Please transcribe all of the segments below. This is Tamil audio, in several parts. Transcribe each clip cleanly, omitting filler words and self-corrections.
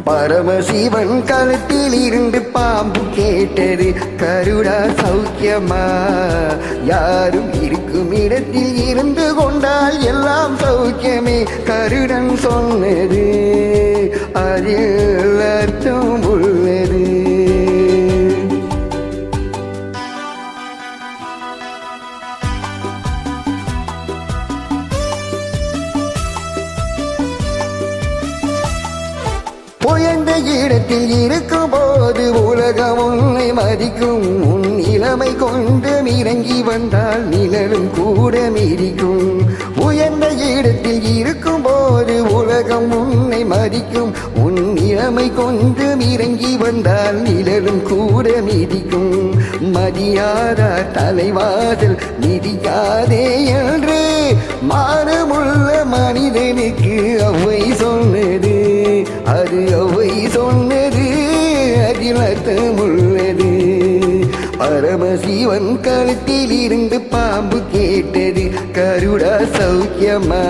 பரமசிவன் கழுத்தில் இருந்து பாம்பு கேட்டது, கருடா சௌக்கியமா? யாரும் இருக்கும் இடத்தில் இருந்து கொண்டால் எல்லாம் சௌக்கியமே. கருடன் சொன்னது அதில் அர்த்தம் உள்ளது. உயர்ந்த இடத்தில் இருக்கும் போது உலகம் உன்னை மதிக்கும். உன் இளமை கொண்டு இறங்கி வந்தால் நிழலும் கூட மிதிக்கும். உயர்ந்த இடத்தில் இருக்கும் போது உலகம் உன்னை மதிக்கும். உன் இளமை கொண்டு இறங்கி வந்தால் நிழலும் கூட மிதிக்கும். மதியாத தலைவாதல் மிதிக்காதே என்று மானமுள்ள மனிதனுக்கு அவ்வை சொன்னது. அது அவ்வை சொன்னது, அதில் அர்த்தம் உள்ளது. பரமசிவன் கழுத்தில் இருந்து பாம்பு கேட்டது, கருடா சௌக்கியமா?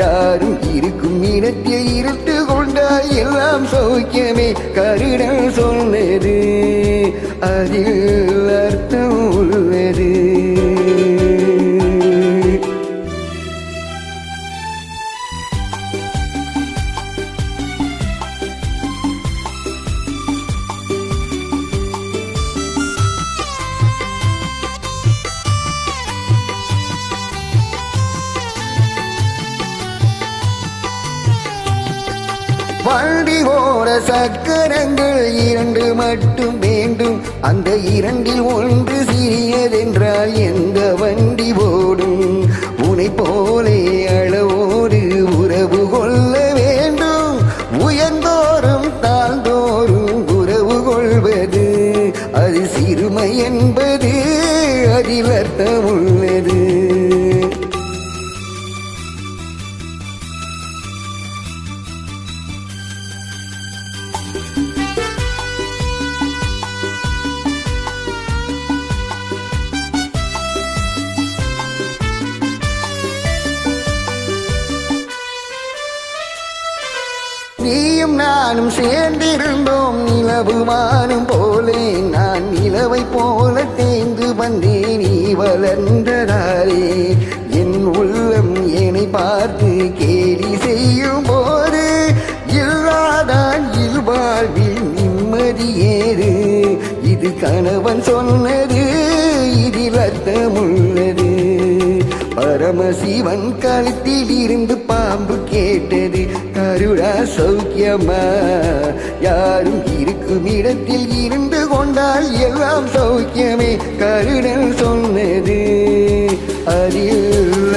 யாரும் இருக்கும் இடத்தில் இருந்து கொண்டால் எல்லாம் சௌக்கியமே. கருடன் சொன்னது அதில் அர்த்தம் உள்ளது. வண்டி ஓட சக்கரங்கள் இரண்டு மட்டும் வேண்டும். அந்த இரண்டில் ஒன்று சிறியதென்றால் எந்த வண்டி ஓடும்? உனை போலே அளவோடு உறவு கொள்ள வேண்டும். உயர்ந்தோறும் தாழ்ந்தோறும் உறவு கொள்வது அது சிறுமை என்பது அதில் அர்த்தம் உள்ளது. நீயும் நானும் சேர்ந்திருந்தோம் நிலவு வானம் போலே. நான் நிலவை போல தேய்ந்து வந்தேன் நீ வளர்ந்ததாலே. என் உள்ளம் என்னை பார்த்து கேலி செய்யும் போது இல்லாதான் இல்வாழ்வில் நிம்மதி ஏறு. இது கணவன் சொன்னது, இதில் அர்த்தம் உள்ளது. பரமசிவன் கழுத்தில் இருந்து பாம்பு கேட்டது, கருடா சௌக்கியமா? யாரும் இருக்கும் இடத்தில் இருந்து கொண்டால் எல்லாம் சௌக்கியமே. கருடன் சொன்னது அதில்